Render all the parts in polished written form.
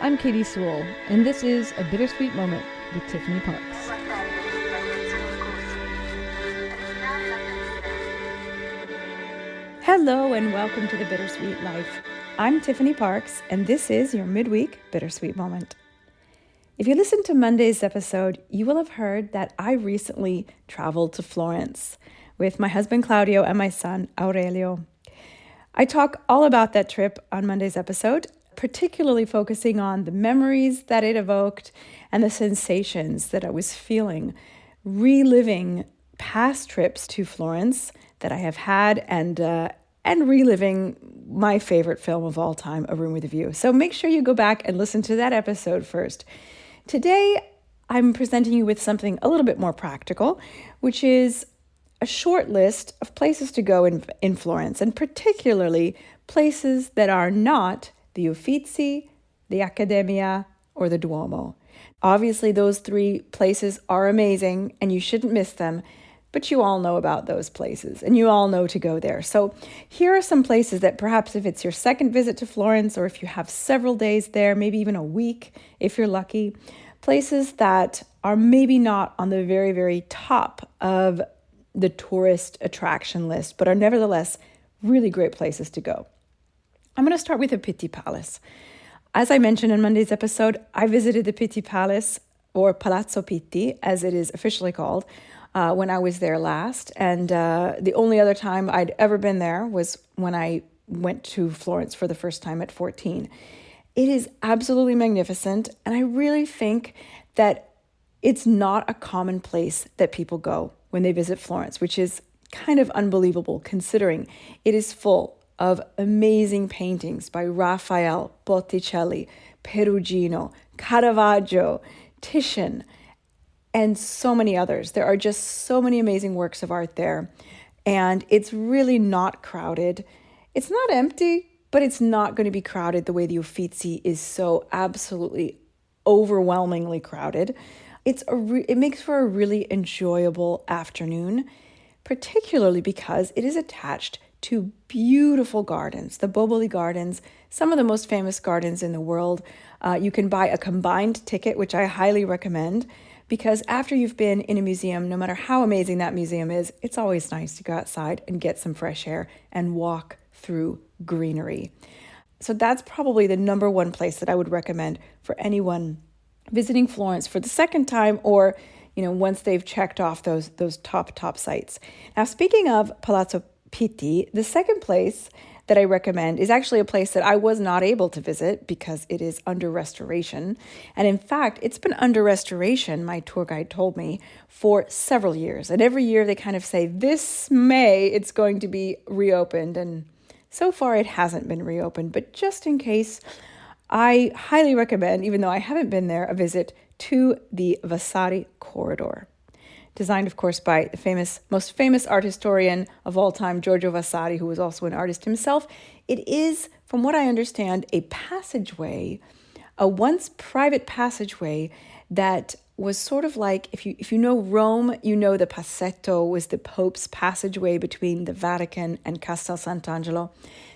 I'm Katie Sewell, and this is A Bittersweet Moment with Tiffany Parks. Hello and welcome to The Bittersweet Life. I'm Tiffany Parks, and this is your midweek Bittersweet Moment. If you listened to Monday's episode, you will have heard that I recently traveled to Florence with my husband Claudio and my son Aurelio. I talk all about that trip on Monday's episode, particularly focusing on the memories that it evoked and the sensations that I was feeling, reliving past trips to Florence that I have had and reliving my favorite film of all time, A Room with a View. So make sure you go back and listen to that episode first. Today, I'm presenting you with something a little bit more practical, which is a short list of places to go in Florence, and particularly places that are not the Uffizi, the Accademia, or the Duomo. Obviously, those three places are amazing and you shouldn't miss them, but you all know about those places and you all know to go there. So here are some places that perhaps if it's your second visit to Florence or if you have several days there, maybe even a week if you're lucky, places that are maybe not on the very, very top of the tourist attraction list, but are nevertheless really great places to go. I'm going to start with the Pitti Palace. As I mentioned in Monday's episode, I visited the Pitti Palace, or Palazzo Pitti, as it is officially called, when I was there last. And the only other time I'd ever been there was when I went to Florence for the first time at 14. It is absolutely magnificent, and I really think that it's not a common place that people go when they visit Florence, which is kind of unbelievable considering it is full of amazing paintings by Raphael, Botticelli, Perugino, Caravaggio, Titian, and so many others. There are just so many amazing works of art there, and it's really not crowded. It's not empty, but it's not going to be crowded the way the Uffizi is so absolutely overwhelmingly crowded. It makes for a really enjoyable afternoon, particularly because it is attached to beautiful gardens, the Boboli Gardens, some of the most famous gardens in the world. You can buy a combined ticket, which I highly recommend, because after you've been in a museum, no matter how amazing that museum is, it's always nice to go outside and get some fresh air and walk through greenery. So that's probably the number one place that I would recommend for anyone visiting Florence for the second time, or once they've checked off those top sites. Now, speaking of Palazzo Pitti, the second place that I recommend is actually a place that I was not able to visit because it is under restoration. And in fact, it's been under restoration, my tour guide told me, for several years. And every year they kind of say, this May it's going to be reopened. And so far it hasn't been reopened. But just in case, I highly recommend, even though I haven't been there, a visit to the Vasari Corridor. Designed, of course, by the most famous art historian of all time, Giorgio Vasari, who was also an artist himself. It is, from what I understand, a passageway, a once private passageway that was sort of like, if you know Rome, you know the Passetto was the Pope's passageway between the Vatican and Castel Sant'Angelo.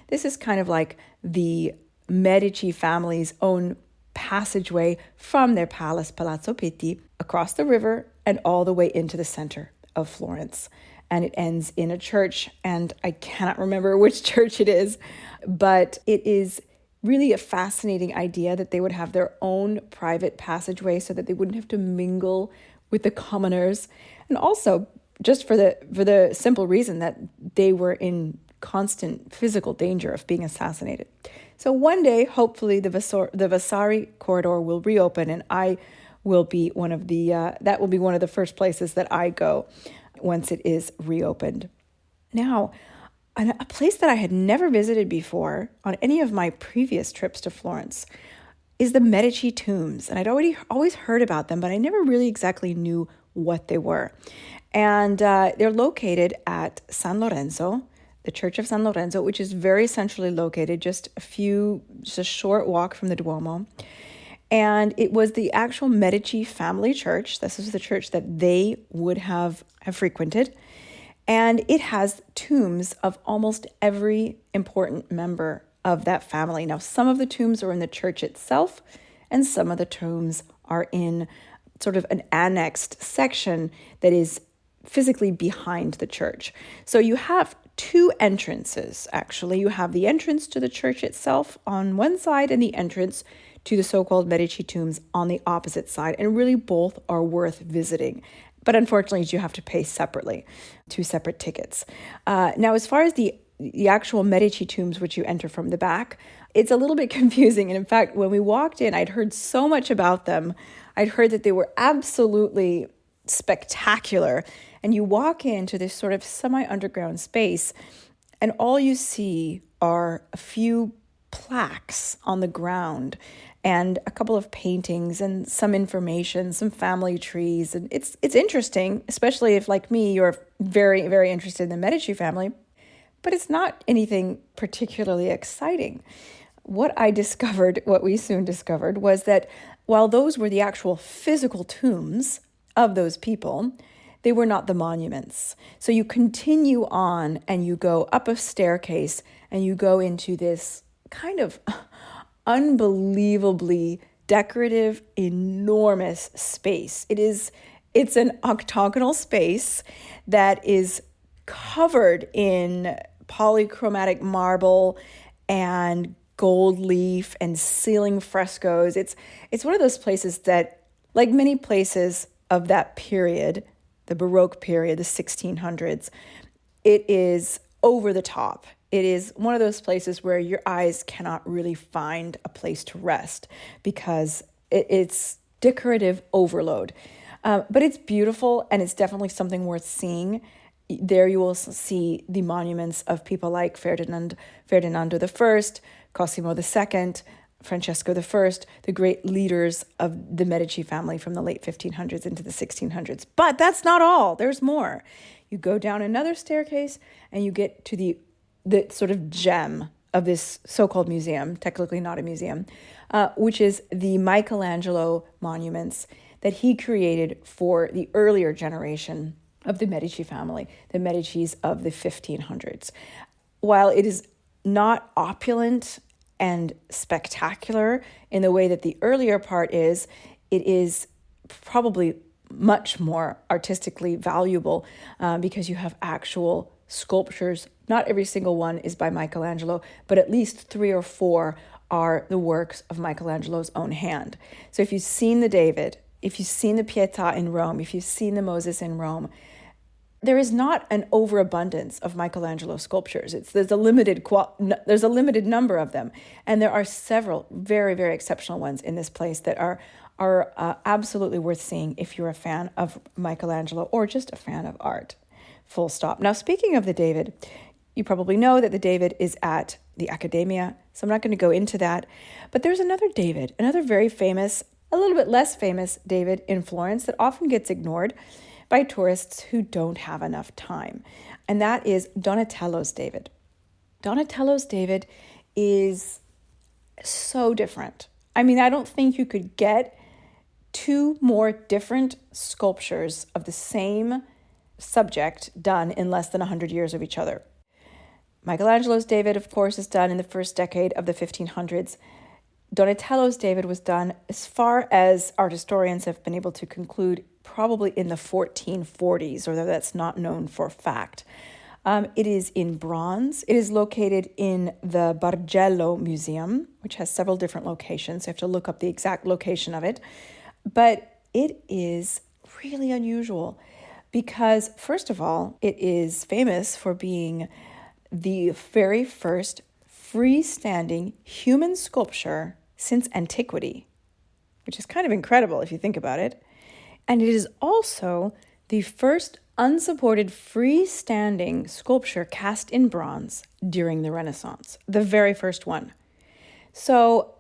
This is kind of like the Medici family's own passageway from their palace, Palazzo Pitti, across the river and all the way into the center of Florence. And it ends in a church, and I cannot remember which church it is, but it is really a fascinating idea that they would have their own private passageway so that they wouldn't have to mingle with the commoners. And also, just for the simple reason that they were in constant physical danger of being assassinated. So one day, hopefully, the Vasari Corridor will reopen, and I will be one of the first places that I go once it is reopened. Now, a place that I had never visited before on any of my previous trips to Florence is the Medici tombs, and I'd always heard about them, but I never really exactly knew what they were. And they're located at San Lorenzo, the Church of San Lorenzo, which is very centrally located, just a short walk from the Duomo. And it was the actual Medici family church. This is the church that they would have frequented. And it has tombs of almost every important member of that family. Now, some of the tombs are in the church itself, and some of the tombs are in sort of an annexed section that is physically behind the church. So you have two entrances, actually. You have the entrance to the church itself on one side and the entrance to the so-called Medici tombs on the opposite side. And really both are worth visiting. But unfortunately, you have to pay separately, two separate tickets. Now, as far as the actual Medici tombs, which you enter from the back, it's a little bit confusing. And in fact, when we walked in, I'd heard so much about them. I'd heard that they were absolutely spectacular. And you walk into this sort of semi-underground space, and all you see are a few plaques on the ground and a couple of paintings and some information, some family trees. And it's interesting, especially if, like me, you're very, very interested in the Medici family, but it's not anything particularly exciting. What we soon discovered, was that while those were the actual physical tombs of those people, they were not the monuments. So you continue on and you go up a staircase and you go into this kind of unbelievably decorative, enormous space. It's an octagonal space that is covered in polychromatic marble and gold leaf and ceiling frescoes. It's one of those places that, like many places of that period, the Baroque period, the 1600s, it is over the top. It is one of those places where your eyes cannot really find a place to rest because it's decorative overload. But it's beautiful, and it's definitely something worth seeing. There you will see the monuments of people like Ferdinando I, Cosimo II, Francesco I, the great leaders of the Medici family from the late 1500s into the 1600s. But that's not all. There's more. You go down another staircase and you get to the sort of gem of this so-called museum, technically not a museum, which is the Michelangelo monuments that he created for the earlier generation of the Medici family, the Medicis of the 1500s. While it is not opulent and spectacular in the way that the earlier part is, it is probably much more artistically valuable because you have actual sculptures. Not every single one is by Michelangelo, but at least 3 or 4 are the works of Michelangelo's own hand. So if you've seen the David, if you've seen the Pietà in Rome, if you've seen the Moses in Rome, there is not an overabundance of Michelangelo sculptures. There's a limited number of them, and there are several very, very exceptional ones in this place that are absolutely worth seeing if you're a fan of Michelangelo or just a fan of art. Full stop. Now, speaking of the David, you probably know that the David is at the Accademia, so I'm not going to go into that. But there's another David, another very famous, a little bit less famous David in Florence that often gets ignored by tourists who don't have enough time. And that is Donatello's David. Donatello's David is so different. I mean, I don't think you could get 2 more different sculptures of the same subject done in less than 100 years of each other. Michelangelo's David, of course, is done in the first decade of the 1500s. Donatello's David was done, as far as art historians have been able to conclude, probably in the 1440s, although that's not known for a fact. It is in bronze. It is located in the Bargello Museum, which has several different locations. So you have to look up the exact location of it. But it is really unusual because, first of all, it is famous for being the very first freestanding human sculpture since antiquity, which is kind of incredible if you think about it. And it is also the first unsupported freestanding sculpture cast in bronze during the Renaissance, the very first one. So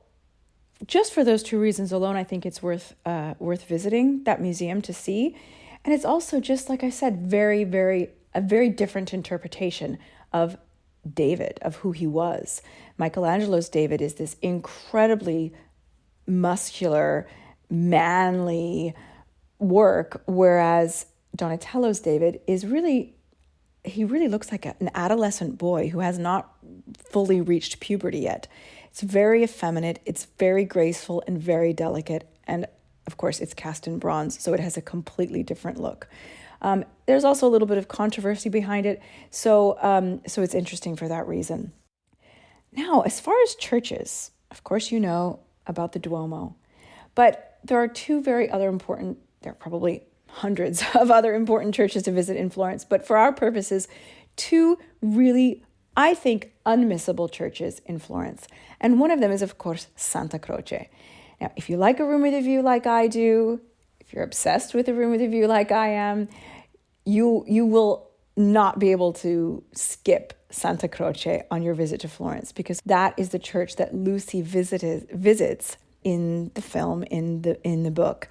just for those 2 reasons alone, I think it's worth visiting that museum to see. And it's also, just like I said, a very different interpretation of David, of who he was. Michelangelo's David is this incredibly muscular, manly work, whereas Donatello's David is really looks like an adolescent boy who has not fully reached puberty yet. It's very effeminate, it's very graceful and very delicate. And of course, it's cast in bronze, so it has a completely different look. There's also a little bit of controversy behind it, so it's interesting for that reason. Now, as far as churches, of course you know about the Duomo, but there are two there are probably hundreds of other important churches to visit in Florence, but for our purposes, two really, I think, unmissable churches in Florence. And one of them is, of course, Santa Croce. Now, if you like a room with a view like I do, if you're obsessed with a room with a view like I am, you will not be able to skip Santa Croce on your visit to Florence, because that is the church that Lucy visits in the film, in the book.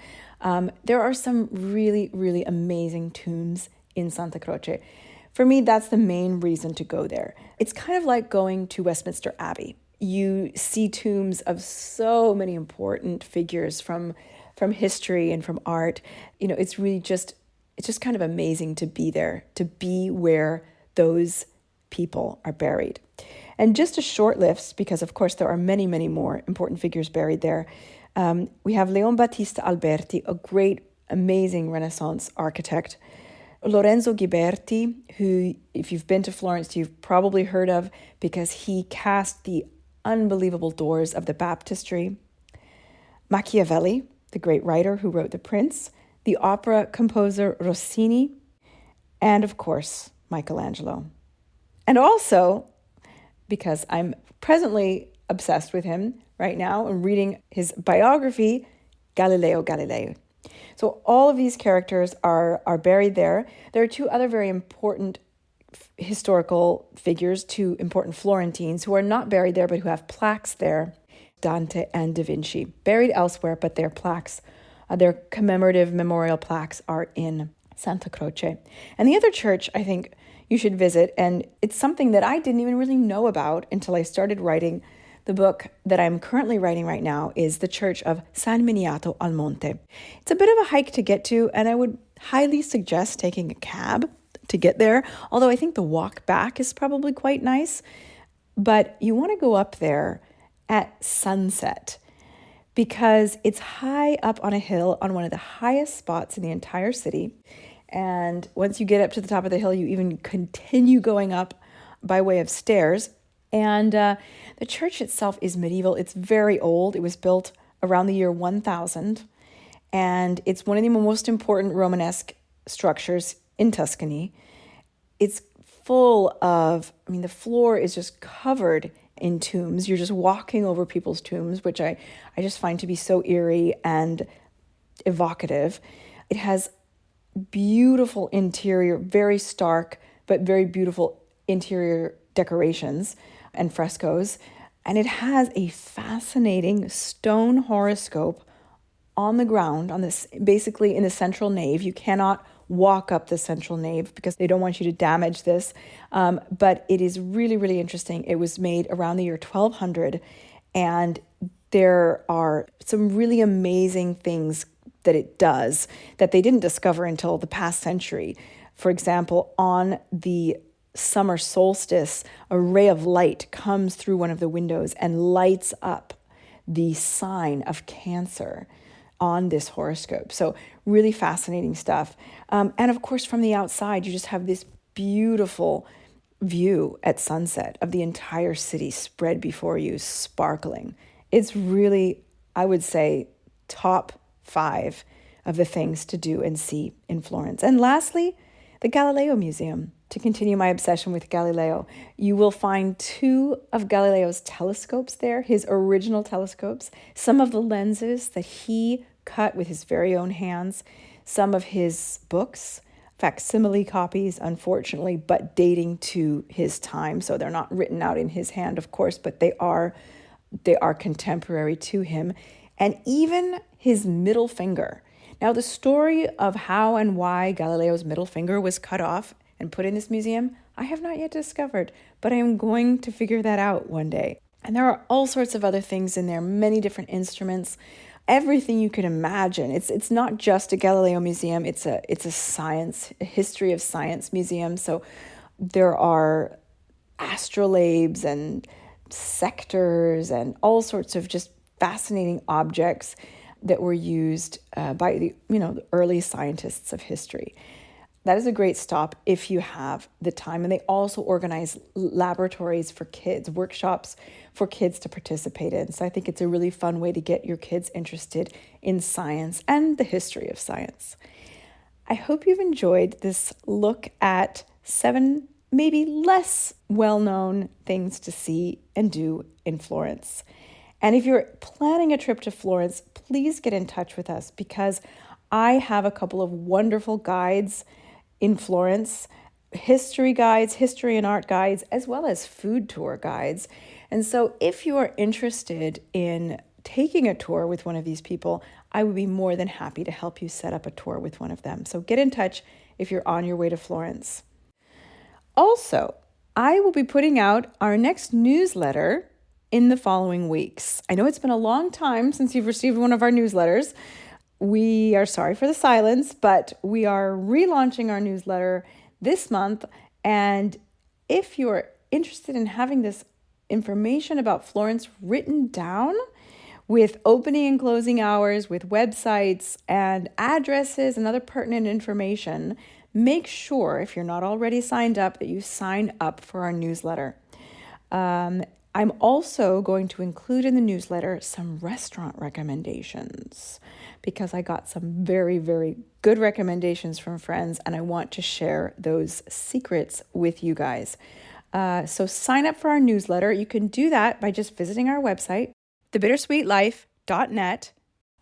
There are some really, really amazing tombs in Santa Croce. For me, that's the main reason to go there. It's kind of like going to Westminster Abbey. You see tombs of so many important figures from history and from art. It's just kind of amazing to be there, to be where those people are buried. And just a short list, because of course there are many, many more important figures buried there. We have Leon Battista Alberti, a great, amazing Renaissance architect. Lorenzo Ghiberti, who, if you've been to Florence, you've probably heard of because he cast the unbelievable doors of the baptistry. Machiavelli, the great writer who wrote The Prince, the opera composer Rossini, and of course, Michelangelo. And also, because I'm presently obsessed with him right now and reading his biography, Galileo Galilei. So all of these characters are buried there. There are two other very important historical figures, two important Florentines who are not buried there but who have plaques there, Dante and Da Vinci. Buried elsewhere, but their plaques, their commemorative memorial plaques are in Santa Croce. And the other church I think you should visit, and it's something that I didn't even really know about until I started writing the book that I'm currently writing right now, is the Church of San Miniato al Monte. It's a bit of a hike to get to, and I would highly suggest taking a cab to get there, although I think the walk back is probably quite nice. But you want to go up there at sunset because it's high up on a hill on one of the highest spots in the entire city. And once you get up to the top of the hill, you even continue going up by way of stairs. And the church itself is medieval. It's very old. It was built around the year 1000. And it's one of the most important Romanesque structures in Tuscany. It's full of, the floor is just covered in tombs. You're just walking over people's tombs, which I just find to be so eerie and evocative. It has beautiful interior, very stark, but very beautiful interior decorations and frescoes. And it has a fascinating stone horoscope on the ground, on this, basically in the central nave. You cannot walk up the central nave because they don't want you to damage this. But it is really, really interesting. It was made around the year 1200, and there are some really amazing things that it does that they didn't discover until the past century. For example, on the summer solstice, a ray of light comes through one of the windows and lights up the sign of Cancer on this horoscope. So really fascinating stuff. And of course, from the outside, you just have this beautiful view at sunset of the entire city spread before you, sparkling. It's really, I would say, top 5 of the things to do and see in Florence. And lastly, the Galileo Museum. To continue my obsession with Galileo, you will find 2 of Galileo's telescopes there, his original telescopes, some of the lenses that he cut with his very own hands, some of his books, facsimile copies, unfortunately, but dating to his time. So they're not written out in his hand, of course, but they are contemporary to him. And even his middle finger. Now, the story of how and why Galileo's middle finger was cut off and put in this museum, I have not yet discovered, but I am going to figure that out one day. And there are all sorts of other things in there, many different instruments, everything you can imagine. It's not just a Galileo museum, it's a history of science museum. So there are astrolabes and sectors and all sorts of just fascinating objects that were used by the early scientists of history. That is a great stop if you have the time. And they also organize laboratories for kids, workshops for kids to participate in. So I think it's a really fun way to get your kids interested in science and the history of science. I hope you've enjoyed this look at 7 maybe less well-known things to see and do in Florence. And if you're planning a trip to Florence, please get in touch with us because I have a couple of wonderful guides in Florence, history guides, history and art guides, as well as food tour guides. And so if you are interested in taking a tour with one of these people, I would be more than happy to help you set up a tour with one of them. So get in touch if you're on your way to Florence. Also, I will be putting out our next newsletter in the following weeks. I know it's been a long time since you've received one of our newsletters. We are sorry for the silence, but we are relaunching our newsletter this month. And if you're interested in having this information about Florence written down with opening and closing hours, with websites and addresses and other pertinent information, make sure, if you're not already signed up, that you sign up for our newsletter. I'm also going to include in the newsletter some restaurant recommendations because I got some very, very good recommendations from friends and I want to share those secrets with you guys. So sign up for our newsletter. You can do that by just visiting our website, thebittersweetlife.net,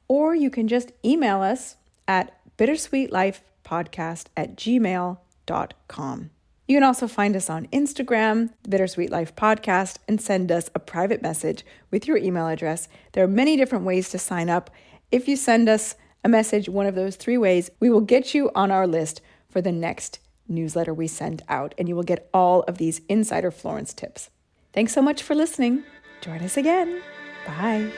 or you can just email us at bittersweetlifepodcast@gmail.com. You can also find us on Instagram, the Bittersweet Life Podcast, and send us a private message with your email address. There are many different ways to sign up. If you send us a message, one of those 3 ways, we will get you on our list for the next newsletter we send out, and you will get all of these Insider Florence tips. Thanks so much for listening. Join us again. Bye.